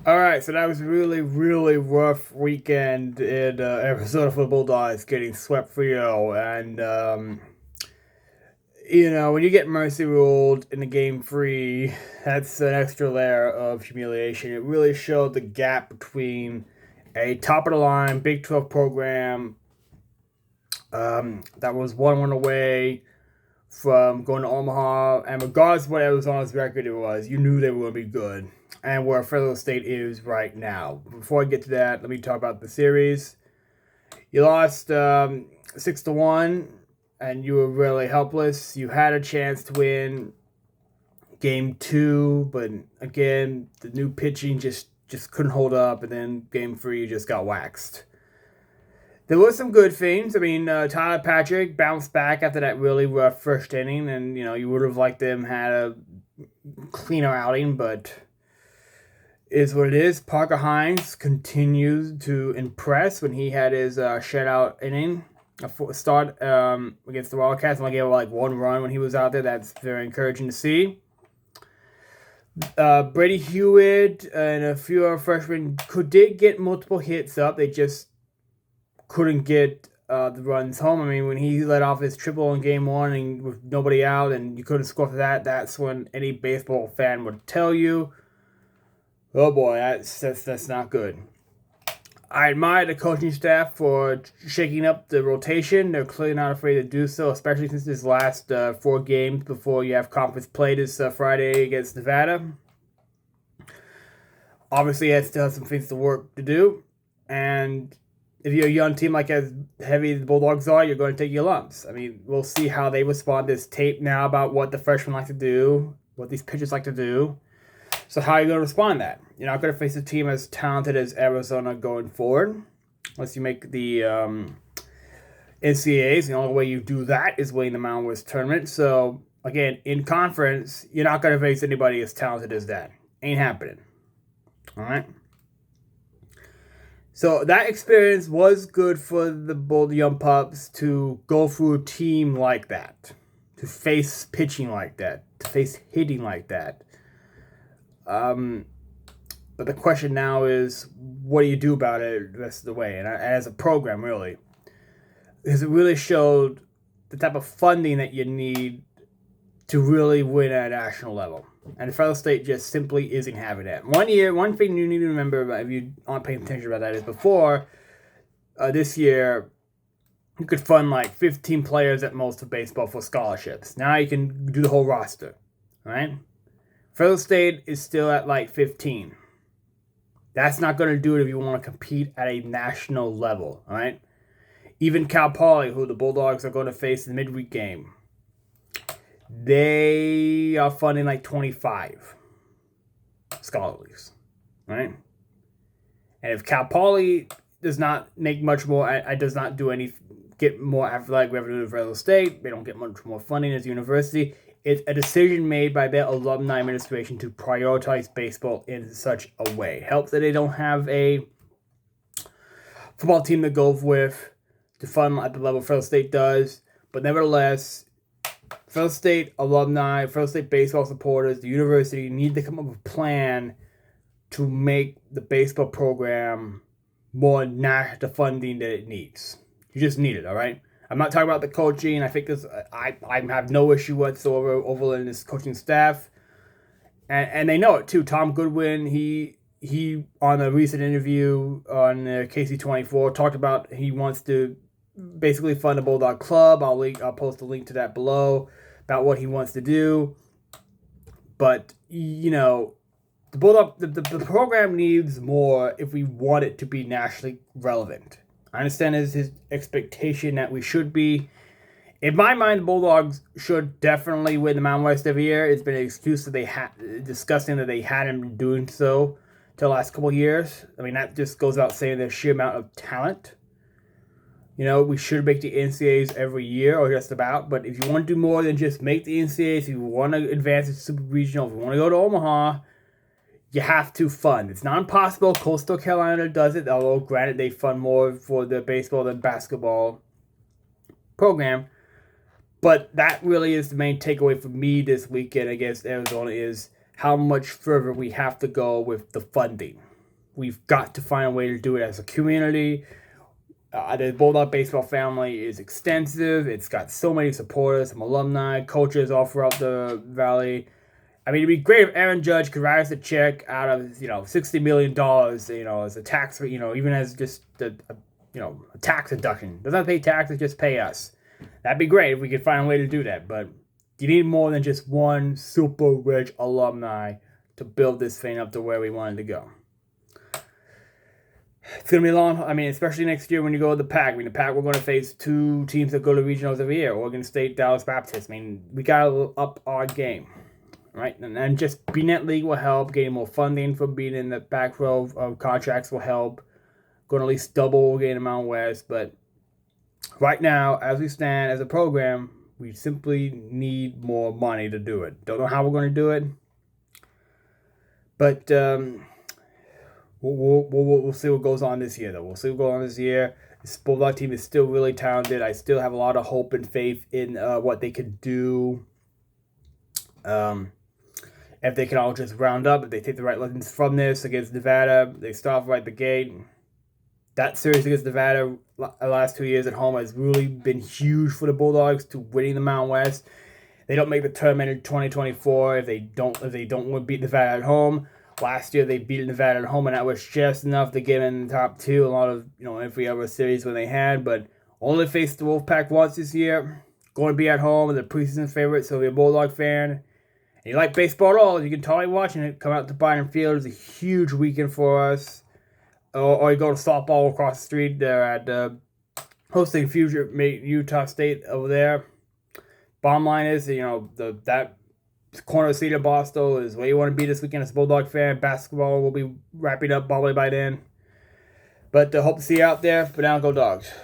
All right, so that was a really, really rough weekend in Arizona for the Bulldogs getting swept 3-0. And, when you get mercy ruled in the game free, that's an extra layer of humiliation. It really showed the gap between a top of the line Big 12 program that was 1 win away from going to Omaha, and regardless of what Arizona's record it was, you knew they were going to be good, and where Fresno State is right now. Before I get to that, let me talk about the series. You lost 6-1, and you were really helpless. You had a chance to win game two, but again, the new pitching just couldn't hold up, and then game three you just got waxed. There were some good things. I mean, Tyler Patrick bounced back after that really rough first inning, and you would have liked them had a cleaner outing, but is what it is. Parker Hines continues to impress when he had his shutout inning. A start against the Wildcats, only gave like 1 run when he was out there. That's very encouraging to see. Brady Hewitt and a few other freshmen did get multiple hits up. They just couldn't get the runs home. I mean, when he let off his triple in game one and with nobody out and you couldn't score for that, that's when any baseball fan would tell you, oh boy, that's not good. I admire the coaching staff for shaking up the rotation. They're clearly not afraid to do so, especially since this last 4 games before you have conference play this Friday against Nevada. Obviously, it still has some things to work to do, and if you're a young team like as heavy as the Bulldogs are, you're going to take your lumps. I mean, we'll see how they respond to this tape now about what the freshmen like to do, what these pitchers like to do. So how are you going to respond to that? You're not going to face a team as talented as Arizona going forward, unless you make the NCAAs. The only way you do that is winning the Mountain West tournament. So, again, in conference, you're not going to face anybody as talented as that. Ain't happening. All right? So that experience was good for the Bold Young Pups to go through a team like that, to face pitching like that, to face hitting like that. But the question now is, what do you do about it the rest of the way? And as a program, really, because it really showed the type of funding that you need to really win at a national level. And Fresno State just simply isn't having that. One thing you need to remember, if you aren't paying attention about that, is before this year, you could fund like 15 players at most of baseball for scholarships. Now you can do the whole roster, right? Fresno State is still at like 15. That's not going to do it if you want to compete at a national level, all right? Even Cal Poly, who the Bulldogs are going to face in the midweek game, they are funding like 25 scholarships, right? And if Cal Poly does not make much more, does not do any, get more athletic revenue to Fresno State, they don't get much more funding as a university. It's a decision made by their alumni administration to prioritize baseball in such a way. Helps that they don't have a football team to go with to fund at the level Fresno State does, but nevertheless, Fresno State alumni, Fresno State baseball supporters, the university need to come up with a plan to make the baseball program more the funding that it needs. You just need it, all right? I'm not talking about the coaching. I think this. I have no issue whatsoever over in this coaching staff, and they know it too. Tom Goodwin, he on a recent interview on KC24 talked about he wants to basically fund a Bulldog Club. I'll post a link to that below about what he wants to do. But the Bulldog the program needs more if we want it to be nationally relevant. I understand it's his expectation that we should be. In my mind, the Bulldogs should definitely win the Mountain West every year. It's been an excuse that they disgusting that they hadn't been doing so the last couple of years. I mean, that just goes out saying the sheer amount of talent. We should make the NCAAs every year or just about. But if you want to do more than just make the NCAAs, if you want to advance to Super Regional, if you want to go to Omaha, you have to fund. It's not impossible. Coastal Carolina does it, although granted they fund more for the baseball than basketball program. But that really is the main takeaway for me this weekend against Arizona is how much further we have to go with the funding. we've got to find a way to do it as a community. The Bulldog baseball family is extensive. It's got so many supporters, some alumni, coaches all throughout the valley. I mean, it'd be great if Aaron Judge could write us a check out of, $60 million, as a tax, even as just a tax deduction. Doesn't have to pay taxes, just pay us. That'd be great if we could find a way to do that. But you need more than just one super rich alumni to build this thing up to where we wanted to go. It's going to be long. I mean, especially next year when you go to the PAC. I mean, the PAC, we're going to face two teams that go to regionals every year, Oregon State, Dallas Baptist. I mean, we got to up our game, right? And just being that league will help. Getting more funding for being in the back row of contracts will help. Going to at least double getting Mountain West. But right now, as we stand as a program, we simply need more money to do it. Don't know how we're going to do it. But we'll see what goes on this year, though. We'll see what goes on this year. This Bulldog team is still really talented. I still have a lot of hope and faith in what they could do. If they can all just round up, if they take the right lessons from this against Nevada, they start off right the gate. That series against Nevada the last 2 years at home has really been huge for the Bulldogs to winning the Mountain West. They don't make the tournament in 2024 if they don't want to beat Nevada at home. Last year they beat Nevada at home, and that was just enough to get in the top two. A lot of every other series when they had, but only faced the Wolfpack once this year. Going to be at home with a preseason favorite, so if you're a Bulldog fan and you like baseball at all, you can totally watching it. Come out to Bynum Field. It's a huge weekend for us. Or you go to softball across the street. They're at hosting future Utah State over there. Bottom line is, that corner seat of Boston is where you want to be this weekend as a Bulldog fan. Basketball will be wrapping up probably by then. But hope to see you out there. But now, go Dogs.